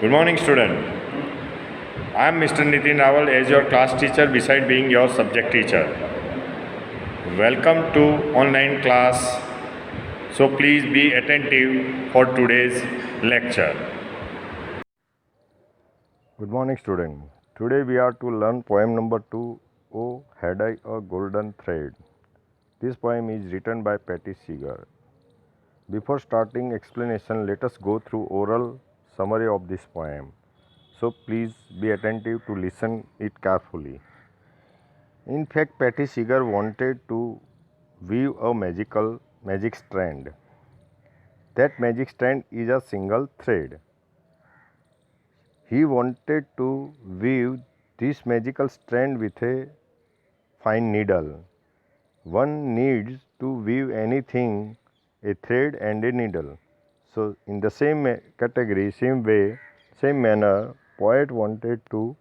Good morning, student. I am Mr. Nitin Rawal as your class teacher beside being your subject teacher. Welcome to online class. So please be attentive for today's lecture. Good morning, student. Today we are to learn poem number 2, Oh Had I a Golden Thread. This poem is written by Patti Seeger. Before starting explanation, let us go through oral summary of this poem. So please be attentive to listen it carefully. In fact, Patti Seeger wanted to weave a magic strand. That magic strand is a single thread. He wanted to weave this magical strand with a fine needle. One needs to weave anything, a thread and a needle. So, in the same category, same way, same manner, poet wanted to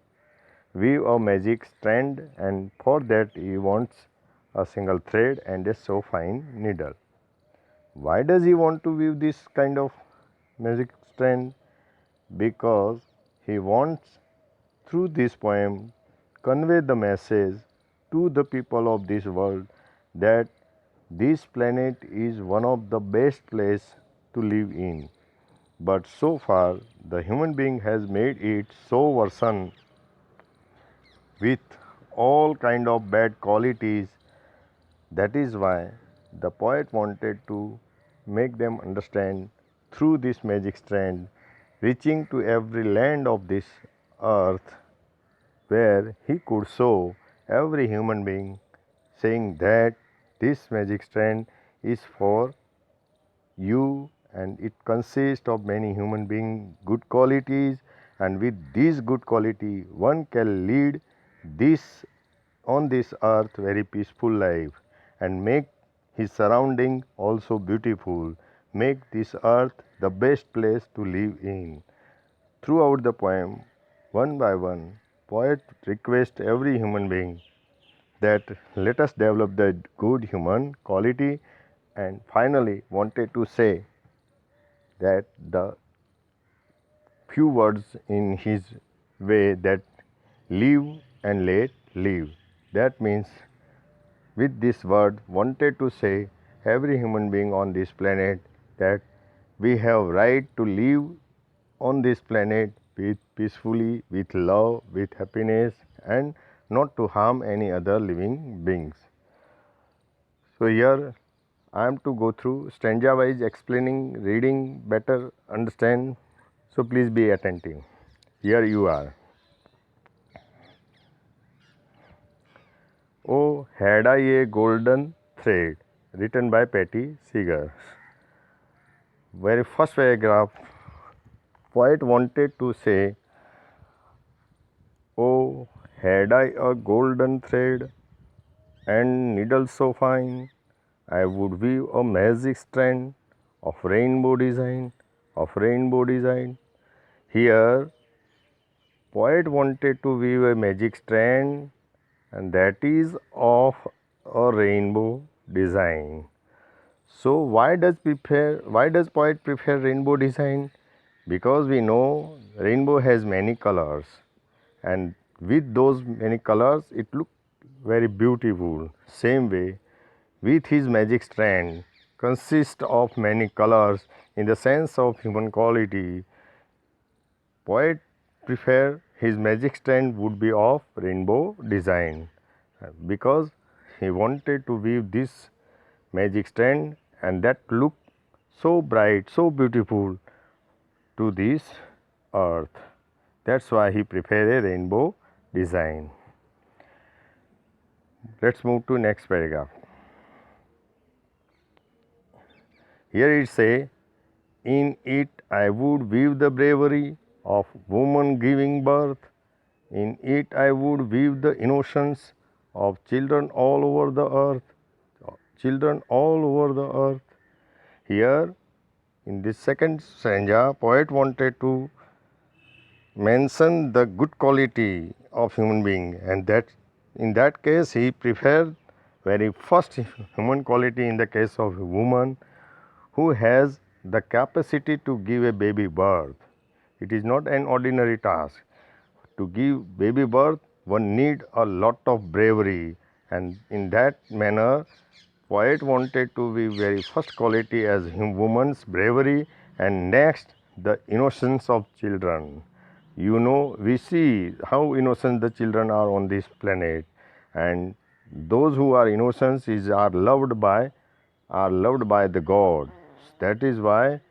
weave a magic strand, and for that he wants a single thread and a so fine needle. Why does he want to weave this kind of magic strand? Because he wants through this poem convey the message to the people of this world that this planet is one of the best places to live in. But so far the human being has made it so worsen with all kind of bad qualities. That is why the poet wanted to make them understand through this magic strand, reaching to every land of this earth, where he could show every human being, saying that this magic strand is for you and it consists of many human being good qualities, and with these good quality one can lead this on this earth very peaceful life and make his surrounding also beautiful, make this earth the best place to live in. Throughout the poem, one by one, poet requests every human being that let us develop the good human quality, and finally wanted to say that the few words in his way that live and let live. That means with this word wanted to say every human being on this planet that we have right to live on this planet with peacefully, with love, with happiness, and not to harm any other living beings. So here I am to go through stanza wise explaining, reading better understand. So please be attentive. Here you are. Oh, had I a golden thread, written by Patti Seeger. Very first paragraph, poet wanted to say, oh, had I a golden thread and needle so fine, I would weave a magic strand of rainbow design, Here, poet wanted to weave a magic strand, and that is of a rainbow design. So why does poet prefer rainbow design? Because we know rainbow has many colors, and with those many colors it looks very beautiful. Same way, with his magic strand consists of many colors in the sense of human quality. Poet prefer his magic strand would be of rainbow design, because he wanted to weave this magic strand and that look so bright, so beautiful to this earth. That's why he prefer a rainbow design. Let's move to next paragraph. Here it say, in it I would weave the bravery of woman giving birth. In it I would weave the innocence of children all over the earth. Children all over the earth. Here, in this second stanza, poet wanted to mention the good quality of human being, and that in that case he preferred very first human quality in the case of a woman who has the capacity to give a baby birth. It is not an ordinary task. To give baby birth, one need a lot of bravery, and in that manner, poet wanted to be very first quality as woman's bravery, and next the innocence of children. You know, we see how innocent the children are on this planet, and those who are innocent are loved by the God. That is why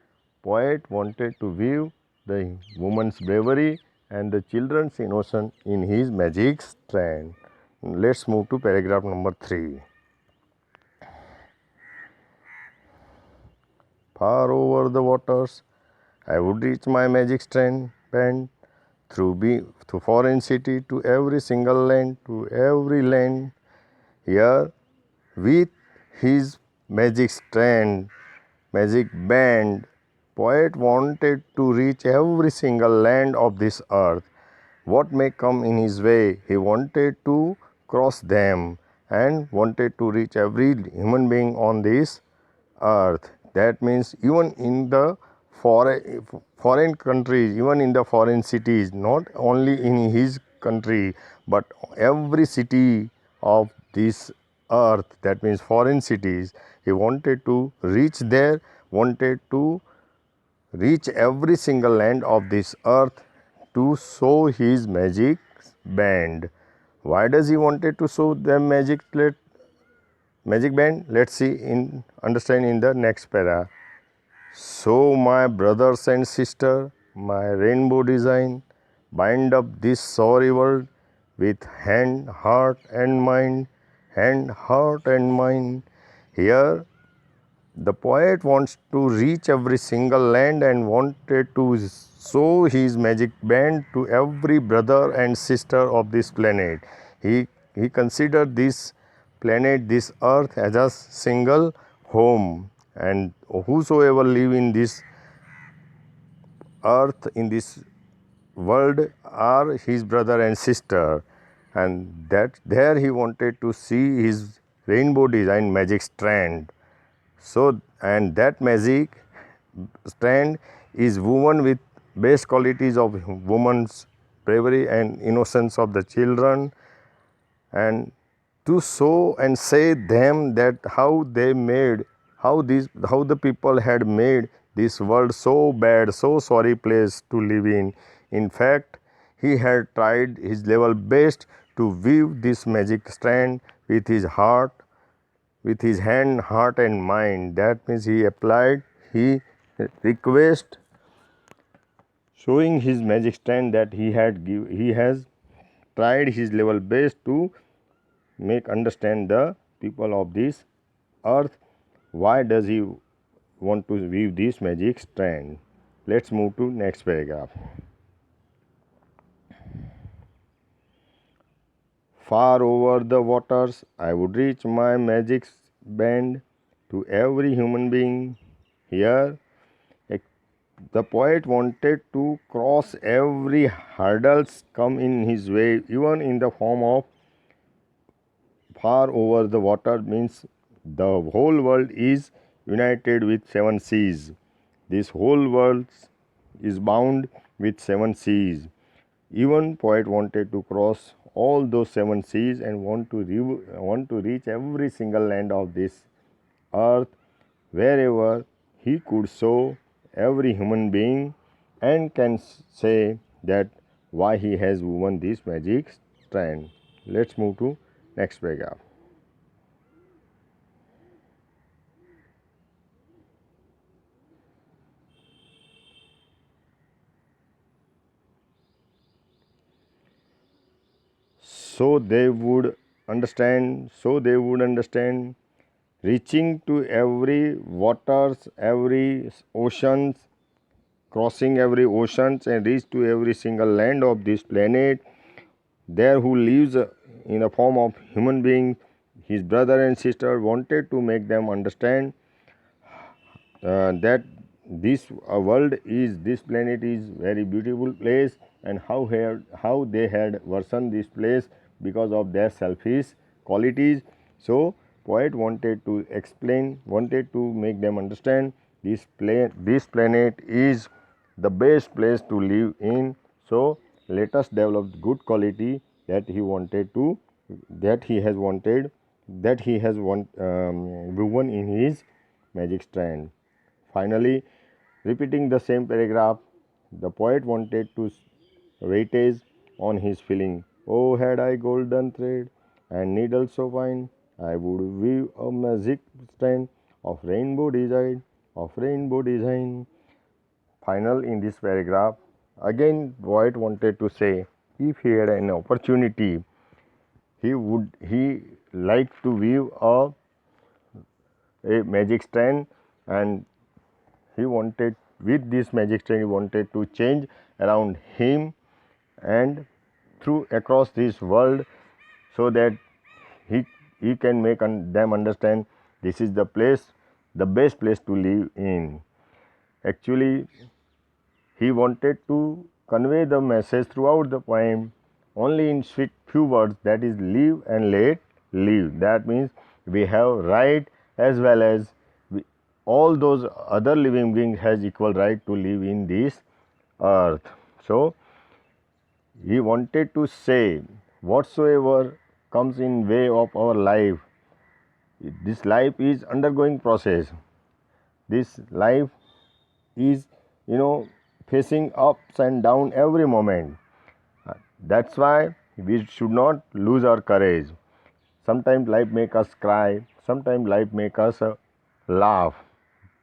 poet wanted to view the woman's bravery and the children's innocence in his magic strand. Let's move to paragraph number 3. Far over the waters, I would reach my magic strand band to foreign city, to every single land, to every land. Here, with his magic strand, magic band, poet wanted to reach every single land of this earth. What may come in his way, he wanted to cross them and wanted to reach every human being on this earth. That means even in the foreign countries, even in the foreign cities, not only in his country, but every city of this earth, that means foreign cities, he wanted to reach there, wanted to reach every single land of this earth to show his magic band. Why does he wanted to show them magic band? Let's see in understand in the next para. So my brothers and sister, my rainbow design, bind up this sorry world with hand, heart and mind, hand, heart and mind. Here the poet wants to reach every single land and wanted to show his magic band to every brother and sister of this planet. He considered this planet, this earth, as a single home, and whosoever live in this earth, in this world, are his brother and sister, and that there he wanted to see his rainbow design magic strand. So, and that magic strand is woven with best qualities of woman's bravery and innocence of the children, and to show and say them that how they made, how the people had made this world so bad, so sorry place to live in. In fact, he had tried his level best to weave this magic strand with his heart, with his hand, heart and mind. That means he applied, he request, showing his magic strand that he has tried his level best to make understand the people of this earth. Why does he want to weave this magic strand? Let's move to next paragraph. Far over the waters, I would reach my magic band to every human being. Here, the poet wanted to cross every hurdles come in his way, even in the form of far over the water, means the whole world is united with 7 seas. This whole world is bound with 7 seas. Even poet wanted to cross all those 7 seas and want to reach every single land of this earth, wherever he could show every human being and can say that why he has woven this magic strand. Let's move to next paragraph. So they would understand, reaching to every waters, every oceans, crossing every oceans and reach to every single land of this planet, there who lives in a form of human being, his brother and sister, wanted to make them understand that this planet is very beautiful place, and how they had worsened this place because of their selfish qualities. So poet wanted to explain, wanted to make them understand this planet is the best place to live in. So let us develop good quality that he wanted to, that he has wanted, that he has woven in his magic strand. Finally, repeating the same paragraph, the poet wanted to weightage on his feeling. Oh, had I golden thread and needle so fine, I would weave a magic strand of rainbow design, of rainbow design. Final in this paragraph, again poet wanted to say, if he had an opportunity, he like to weave a magic strand, and he wanted, with this magic strand he wanted to change around him and through across this world, so that he he can make them understand this is the place, the best place to live in. Actually, he wanted to convey the message throughout the poem only in sweet few words, that is, live and let live. That means we have right as well as all those other living beings has equal right to live in this earth. So he wanted to say, whatsoever comes in way of our life, this life is undergoing process. This life is, facing ups and down every moment. That's why we should not lose our courage. Sometimes life make us cry, sometimes life make us laugh.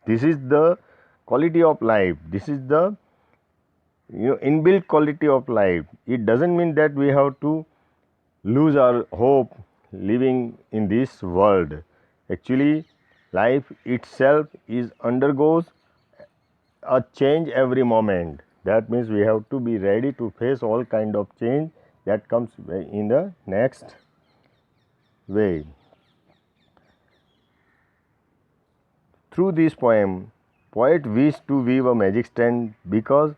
This is the quality of life. This is the inbuilt quality of life. It doesn't mean that we have to lose our hope living in this world. Actually, life itself is undergoes a change every moment. That means we have to be ready to face all kind of change that comes in the next way. Through this poem, poet wished to weave a magic strand because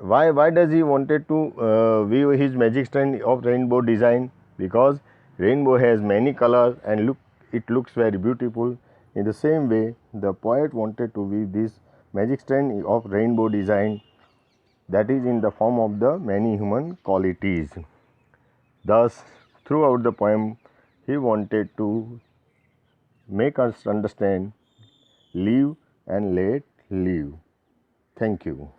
why does he wanted to weave his magic strand of rainbow design? Because rainbow has many colors and it looks very beautiful. In the same way, the poet wanted to weave this magic strand of rainbow design, that is in the form of the many human qualities. Thus, throughout the poem, he wanted to make us understand live and let live. Thank you.